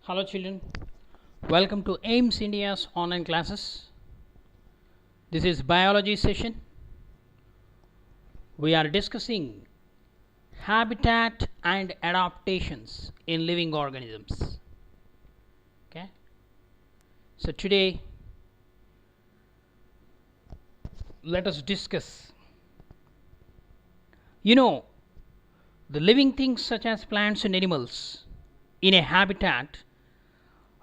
Hello children, welcome to AIMS India's online classes. This is biology session. We are discussing habitat and adaptations in living organisms. Okay. So today let us discuss the living things such as plants and animals in a habitat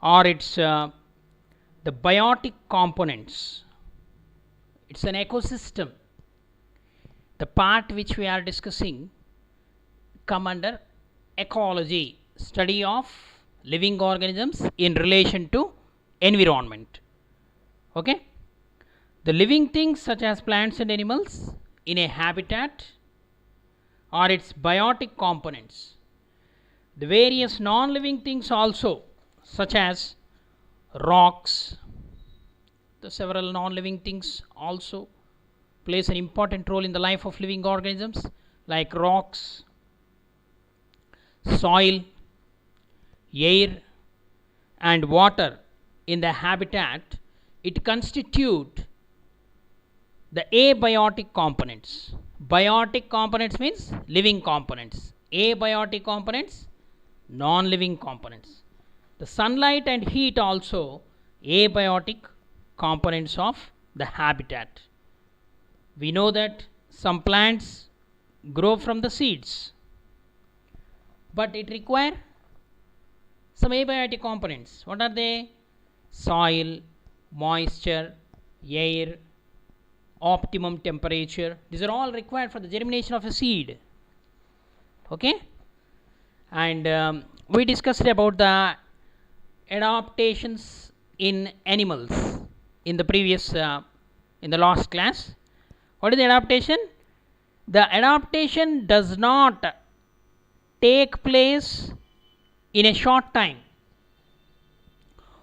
or the biotic components. It's an ecosystem. The part which we are discussing come under ecology, study of living organisms in relation to environment. Okay, the living things such as plants and animals in a habitat or its biotic components. The various non-living things also, such as rocks. The several non-living things also plays an important role in the life of living organisms, like rocks, soil, air and water in the habitat. It constitute the abiotic components. Biotic components means living components. Abiotic components, non-living components. The sunlight and heat also abiotic components of the habitat. We know that some plants grow from the seeds, but it require some abiotic components. What are they? Soil, moisture, air, optimum temperature. These are all required for the germination of a seed. Okay, and we discussed about the adaptations in animals in the previous in the last class. What is the adaptation? The adaptation does not take place in a short time.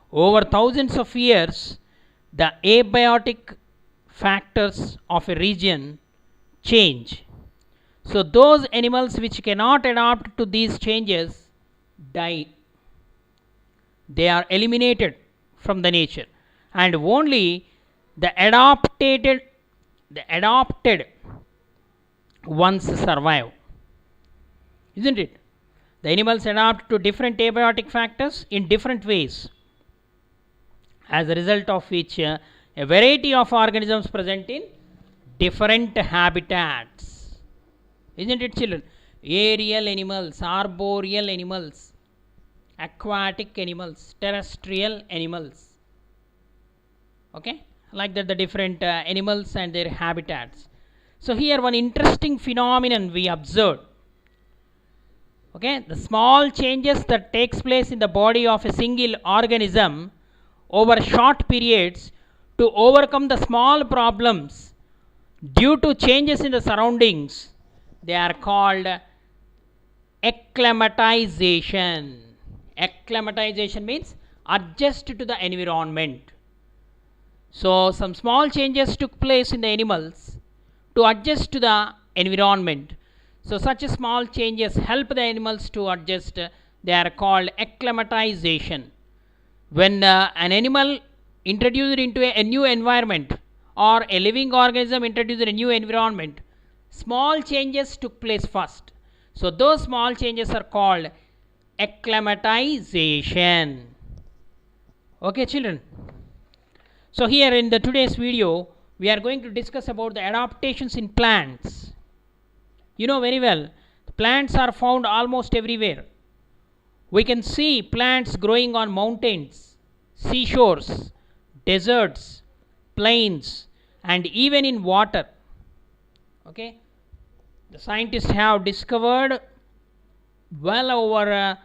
Over thousands of years, the abiotic factors of a region change. So those animals which cannot adapt to these changes die. They are eliminated from the nature, and only the adapted ones survive, isn't it? The animals adapt to different abiotic factors in different ways, as a result of which a variety of organisms present in different habitats, isn't it children? Aerial animals, arboreal animals, aquatic animals, terrestrial animals. Okay, like that the different animals and their habitats. So here one interesting phenomenon we observed. Okay, the small changes that takes place in the body of a single organism over short periods to overcome the small problems due to changes in the surroundings, they are called acclimatization. Acclimatization means adjust to the environment. So some small changes took place in the animals to adjust to the environment. So such small changes help the animals to adjust. They are called acclimatization. When an animal introduced into a new environment or a living organism introduced in a new environment, small changes took place first. So those small changes are called acclimatization. Okay children, so here in the today's video we are going to discuss about the adaptations in plants. You know very well, plants are found almost everywhere. We can see plants growing on mountains, seashores, deserts, plains and even in water. Okay, the scientists have discovered well over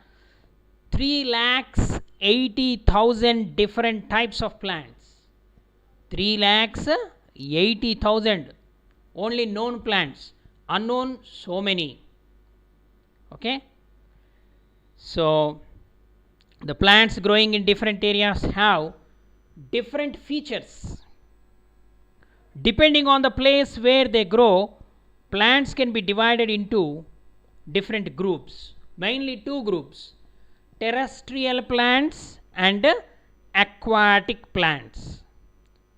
3,80,000 different types of plants. 3,80,000 only known plants, unknown so many. Okay, so the plants growing in different areas have different features. Depending on the place where they grow, plants can be divided into different groups, mainly two groups. terrestrial plants and aquatic plants.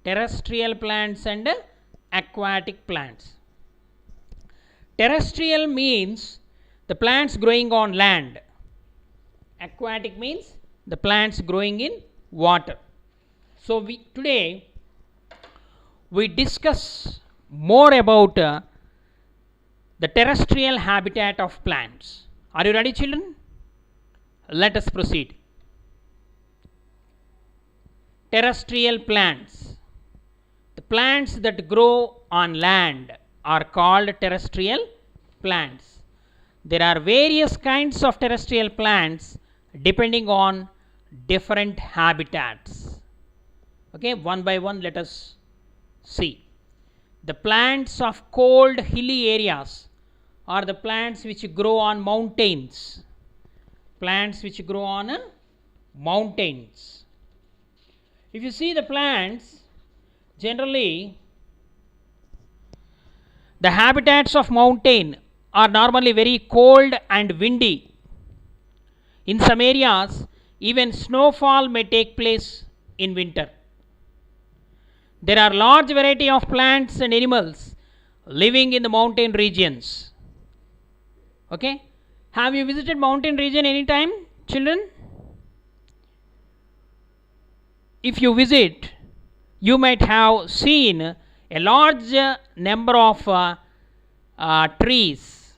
Terrestrial plants and aquatic plants. Terrestrial means the plants growing on land. Aquatic means the plants growing in water. So today we discuss more about the terrestrial habitat of plants. Are you ready, children? Let us proceed. Terrestrial plants. The plants that grow on land are called terrestrial plants. There are various kinds of terrestrial plants depending on different habitats. Okay, one by one let us see. The plants of cold hilly areas are the plants which grow on mountains. Plants which grow on mountains. If you see the plants, generally the habitats of mountain are normally very cold and windy. In some areas, even snowfall may take place in winter. There are large variety of plants and animals living in the mountain regions. Okay? Have you visited mountain region any time, children? If you visit, you might have seen a large number of trees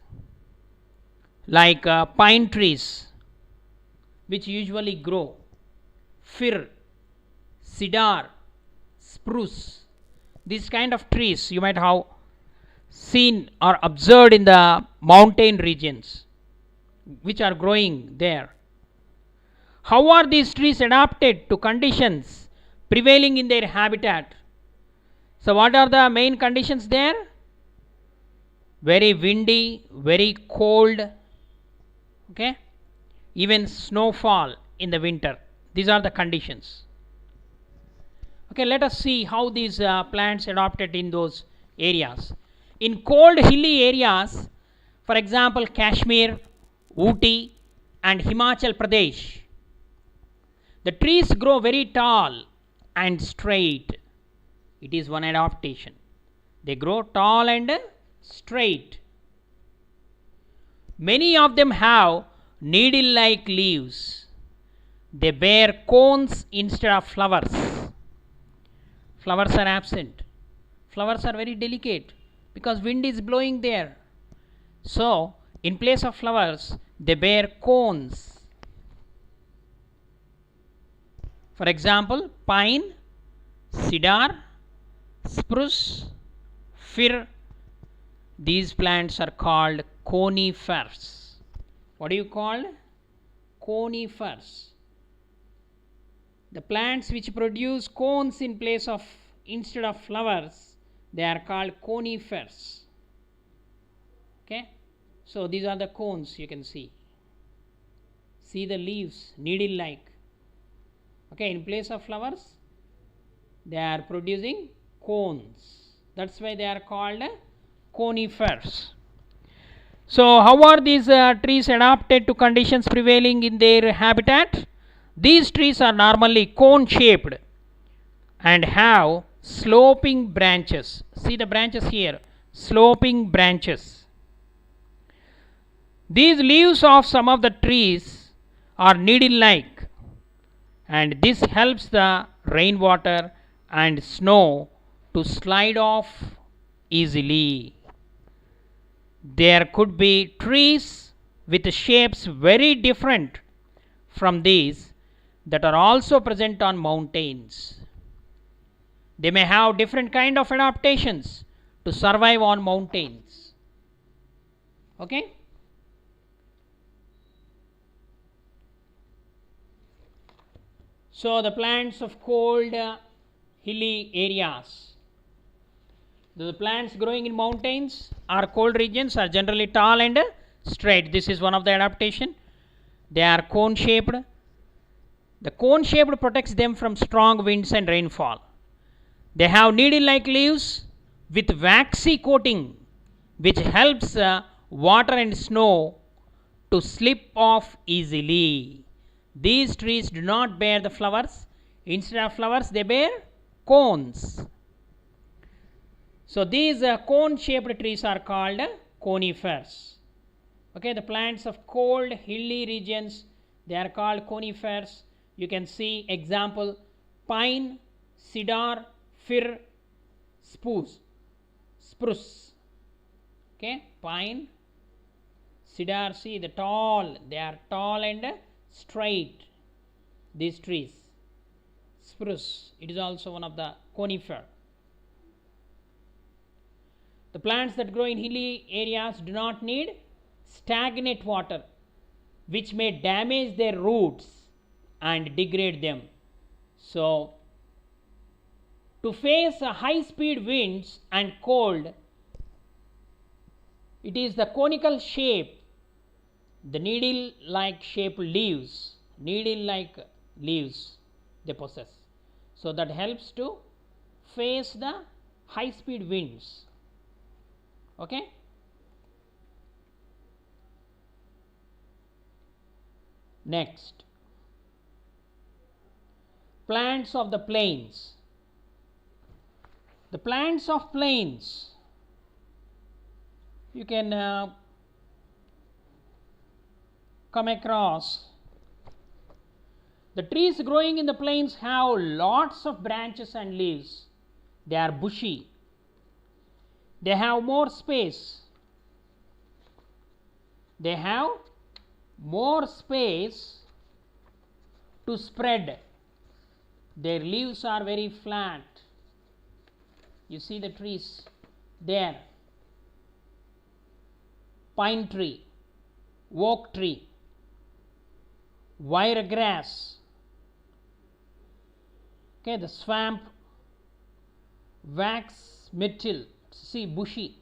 like pine trees which usually grow, fir, cedar, spruce. These kind of trees you might have seen or observed in the mountain regions which are growing there. How are these trees adapted to conditions prevailing in their habitat? So what are the main conditions there? Very windy, very cold, okay, even snowfall in the winter. These are the conditions. Okay, let us see how these plants adapted in those areas. In cold hilly areas, for example Kashmir, Ooty and Himachal Pradesh, the trees grow very tall and straight. It is one adaptation. They grow tall and straight. Many of them have needle-like leaves. They bear cones instead of flowers. Flowers are absent. Flowers are very delicate because wind is blowing there. So, in place of flowers, they bear cones. For example, pine, cedar, spruce, fir, these plants are called conifers. What do you call? Conifers. The plants which produce cones in place of instead of flowers, they are called conifers. Okay, so these are the cones you can see. See the leaves, needle like. Okay, in place of flowers, they are producing cones. That's why they are called conifers. So how are these trees adapted to conditions prevailing in their habitat? These trees are normally cone shaped and have sloping branches. See the branches here, sloping branches. These leaves of some of the trees are needle like, and this helps the rainwater and snow to slide off easily. There could be trees with shapes very different from these that are also present on mountains. They may have different kind of adaptations to survive on mountains. Okay? So the plants of cold hilly areas. The plants growing in mountains or cold regions are generally tall and straight. This is one of the adaptation. They are cone shaped. The cone shaped protects them from strong winds and rainfall. They have needle like leaves with waxy coating which helps water and snow to slip off easily. These trees do not bear the flowers. Instead of flowers, they bear cones. So these cone shaped trees are called conifers. Okay, the plants of cold hilly regions, they are called conifers. You can see example: pine, cedar, fir, spruce. Okay, pine, cedar, see the tall, they are tall and straight, these trees. Spruce, it is also one of the conifer. The plants that grow in hilly areas do not need stagnant water, which may damage their roots and degrade them. So to face high speed winds and cold, it is the conical shape, the needle like shaped leaves, they possess. So that helps to face the high speed winds. Okay. Next, plants of the plains. The plants of plains, you can come across. The trees growing in the plains have lots of branches and leaves. They are bushy. They have more space. They have more space to spread. Their leaves are very flat. You see the trees there: pine tree, oak tree, wiregrass. Okay, the swamp, wax myrtle, see, bushy.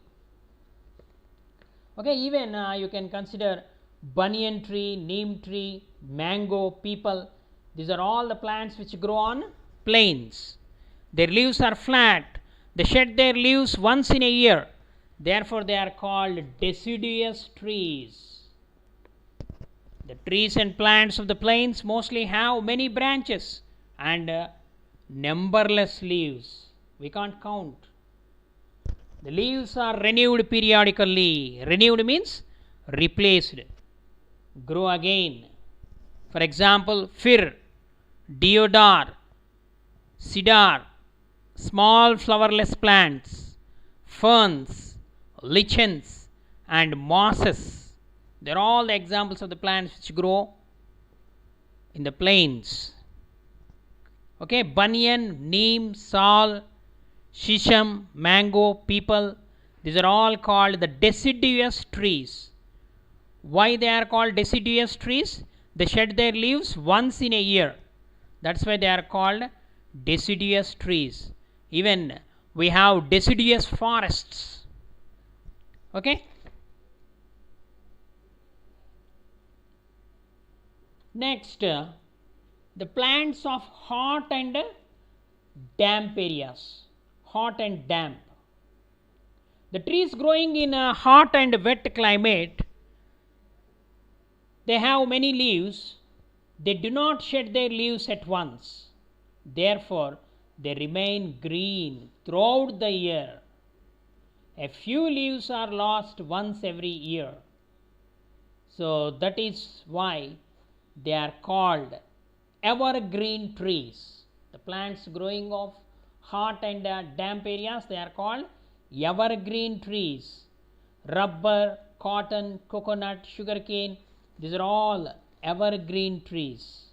Okay, even you can consider banyan tree, neem tree, mango, peepal. These are all the plants which grow on plains. Their leaves are flat. They shed their leaves once in a year. Therefore, they are called deciduous trees. The trees and plants of the plains mostly have many branches and numberless leaves. We can't count. The leaves are renewed periodically. Renewed means replaced, grow again. For example, fir, deodar, cedar, small flowerless plants, ferns, lichens, and mosses. They are all the examples of the plants which grow in the plains. Okay, banyan, neem, sal, shisham, mango, peepal, these are all called the deciduous trees. Why they are called deciduous trees? They shed their leaves once in a year. That's why they are called deciduous trees. Even we have deciduous forests. Okay. Next, the plants of hot and damp areas. Hot and damp. The trees growing in a hot and wet climate, they have many leaves. They do not shed their leaves at once. Therefore, they remain green throughout the year. A few leaves are lost once every year. So that is why they are called evergreen trees. The plants growing of hot and damp areas, they are called evergreen trees. Rubber, cotton, coconut, sugarcane, these are all evergreen trees.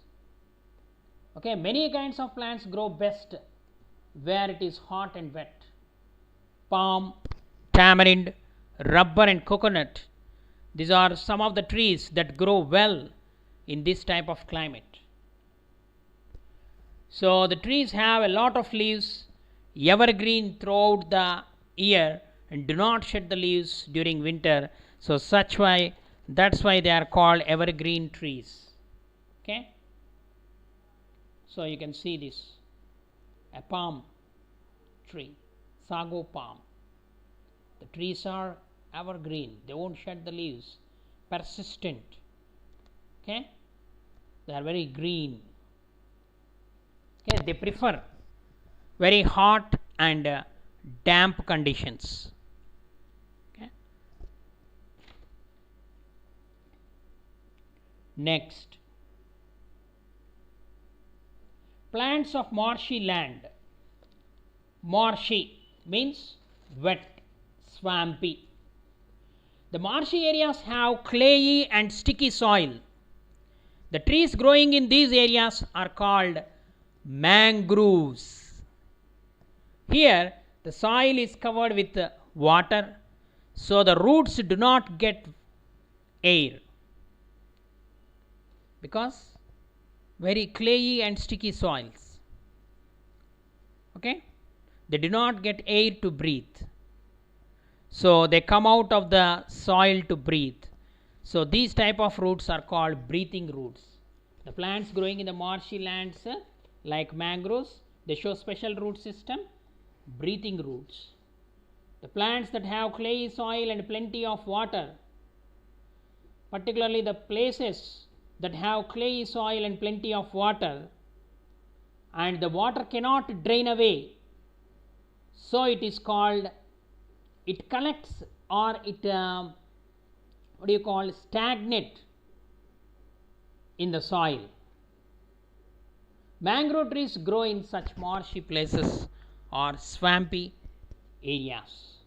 Okay, many kinds of plants grow best where it is hot and wet. Palm, tamarind, rubber and coconut, these are some of the trees that grow well in this type of climate. So the trees have a lot of leaves, evergreen throughout the year, and do not shed the leaves during winter. So that's why they are called evergreen trees. Okay. So you can see this, a palm tree, sago palm. The trees are evergreen. They won't shed the leaves. Persistent. Okay. They are very green. Okay, they prefer very hot and damp conditions. Okay. Next, plants of marshy land. Marshy means wet, swampy. The marshy areas have clayey and sticky soil. The trees growing in these areas are called mangroves. Here the soil is covered with water, so the roots do not get air, because very clayey and sticky soils. Okay, they do not get air to breathe, so they come out of the soil to breathe. So these type of roots are called breathing roots. The plants growing in the marshy lands like mangroves, they show special root system, breathing roots. The plants that have clayey soil and plenty of water, particularly the places that have clayey soil and plenty of water, and the water cannot drain away, so it is called, it collects, or it stagnate in the soil. Mangrove trees grow in such marshy places or swampy areas.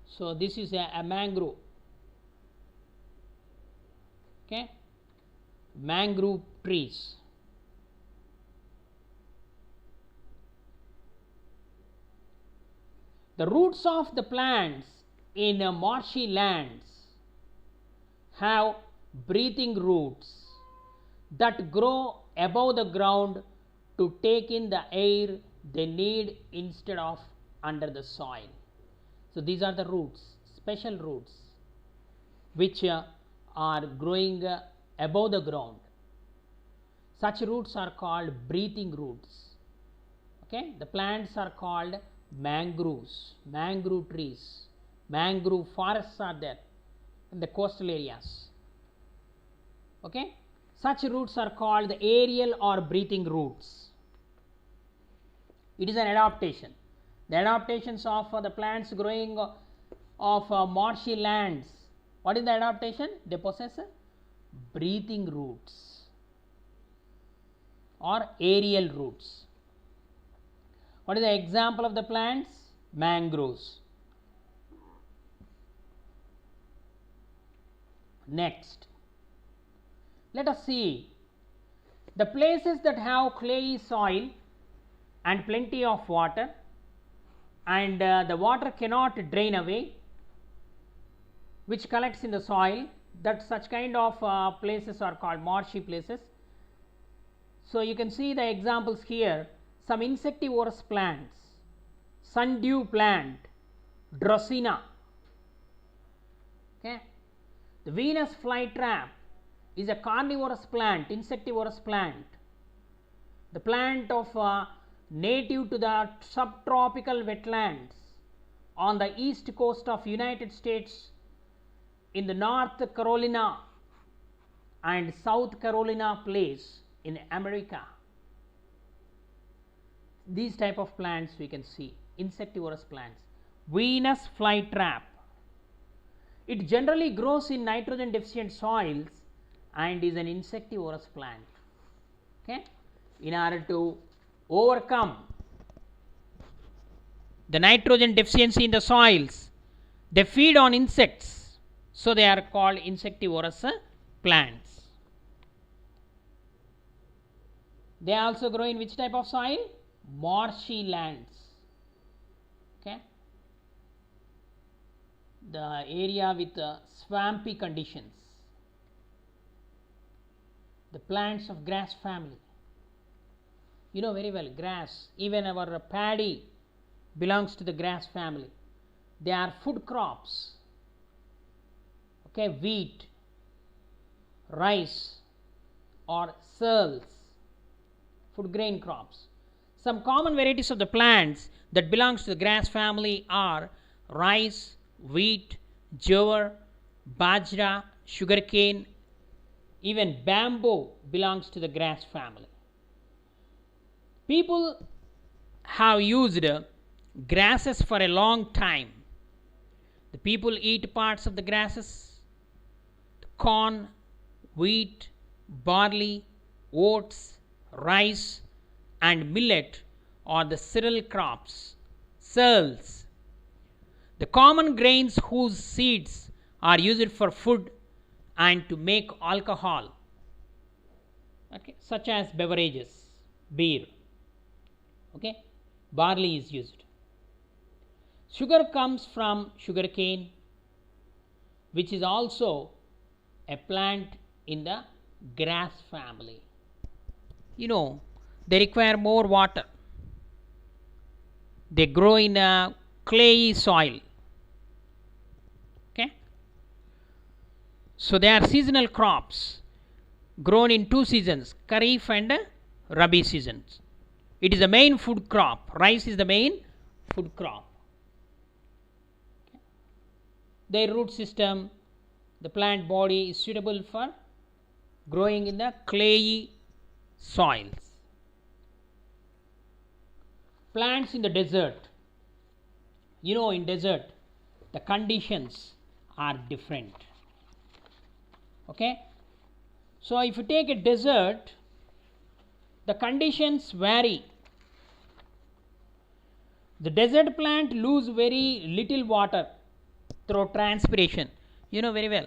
So this is a mangrove. Okay, mangrove trees. The roots of the plants in marshy lands have breathing roots that grow above the ground to take in the air they need instead of under the soil. So these are the roots, special roots, which are growing above the ground. Such roots are called breathing roots. Okay, the plants are called mangroves, mangrove trees. Mangrove forests are there in the coastal areas. Okay, such roots are called the aerial or breathing roots. It is an adaptation. The adaptations of the plants growing of marshy lands. What is the adaptation? They possess breathing roots or aerial roots. What is the example of the plants? Mangroves. Next, let us see the places that have clayey soil and plenty of water, and the water cannot drain away, which collects in the soil, that such kind of places are called marshy places. So you can see the examples here. Some insectivorous plants, sundew plant, Drosina. Okay, the Venus flytrap is a carnivorous plant, insectivorous plant. The plant of native to the subtropical wetlands on the east coast of United States, in the North Carolina and South Carolina plains in America. These type of plants we can see, insectivorous plants. Venus flytrap. It generally grows in nitrogen deficient soils and is an insectivorous plant. Okay, in order to overcome the nitrogen deficiency in the soils, they feed on insects, so they are called insectivorous plants. They also grow in which type of soil? Marshy lands. Okay, the area with swampy conditions. The plants of grass family, you know very well, grass, even our paddy belongs to the grass family. They are food crops. Okay, wheat, rice or cereals, food grain crops. Some common varieties of the plants that belongs to the grass family are rice, wheat, jowar, bajra, sugarcane, Even bamboo belongs to the grass family. People have used grasses for a long time. The people eat parts of the grasses, corn, wheat, barley, oats, rice, and millet are the cereal crops, cereals. The common grains whose seeds are used for food and to make alcohol, okay, such as beverages, beer. Okay, barley is used. Sugar comes from sugarcane, which is also a plant in the grass family. They require more water. They grow in a clayey soil. Okay, so they are seasonal crops grown in 2 seasons, Kharif and Rabi seasons. It is the main food crop. Rice is the main food crop. Okay. Their root system, the plant body is suitable for growing in the clayey soils. Plants in the desert. In desert, the conditions are different. Okay. So if you take a desert, the conditions vary. The desert plant lose very little water through transpiration. You know very well,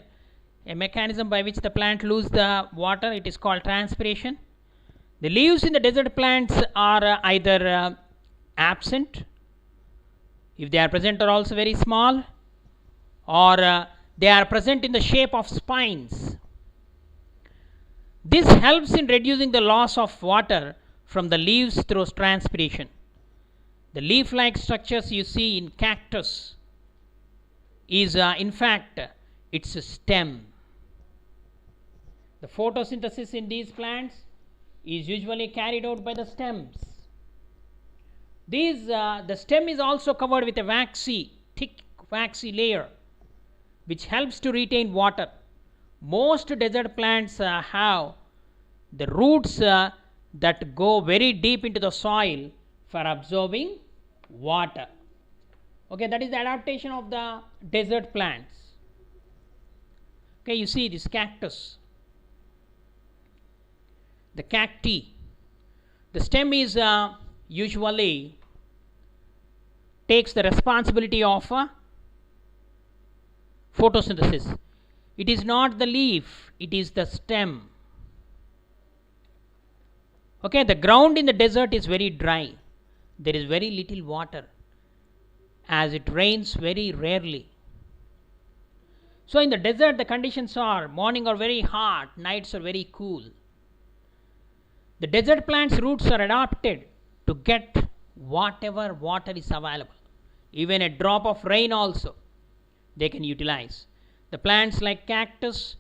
a mechanism by which the plant lose the water, it is called transpiration. The leaves in the desert plants are either absent, if they are present are also very small, or they are present in the shape of spines. This helps in reducing the loss of water from the leaves through transpiration. The leaf-like structures you see in cactus is in fact its stem. The photosynthesis in these plants is usually carried out by the stems. The stem is also covered with a thick waxy layer which helps to retain water. Most desert plants have the roots that go very deep into the soil for absorbing water. Okay, that is the adaptation of the desert plants. Okay, you see this cactus, the cacti. The stem is usually takes the responsibility of photosynthesis. It is not the leaf, it is the stem. Okay, the ground in the desert is very dry. There is very little water as it rains very rarely. So in the desert the conditions are morning are very hot, nights are very cool. The desert plants' roots are adapted to get whatever water is available. Even a drop of rain also they can utilize. The plants like cactus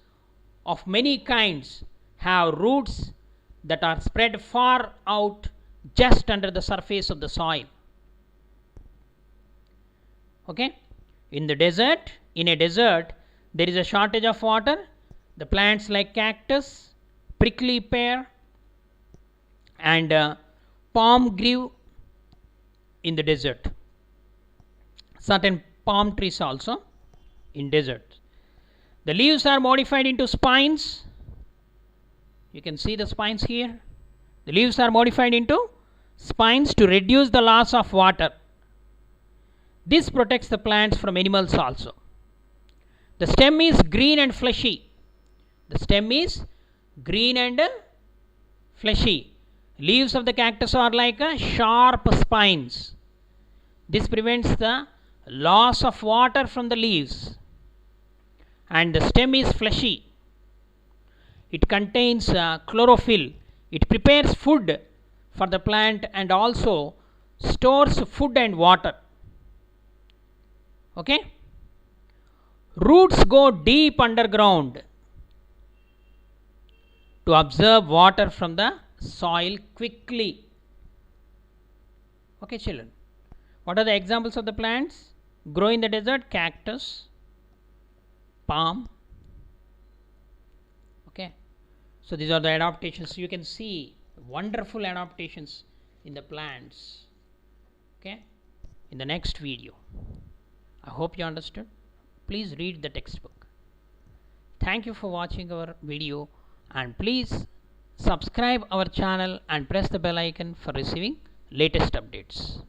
of many kinds have roots that are spread far out just under the surface of the soil. Okay, in a desert there is a shortage of water. The plants like cactus, prickly pear, and palm grew in the desert. Certain palm trees also in desert. The leaves are modified into spines. You can see the spines here. The leaves are modified into spines to reduce the loss of water. This protects the plants from animals also. The stem is green and fleshy. The stem is green and fleshy. Leaves of the cactus are like sharp spines. This prevents the loss of water from the leaves. And the stem is fleshy. It contains chlorophyll. It prepares food for the plant and also stores food and water. Okay. Roots go deep underground to absorb water from the soil quickly. Okay, children. What are the examples of the plants grow in the desert? Cactus, palm. Okay. So these are the adaptations. You can see wonderful adaptations in the plants. Okay, in the next video. I hope you understood. Please read the textbook. Thank you for watching our video, and please subscribe our channel and press the bell icon for receiving latest updates.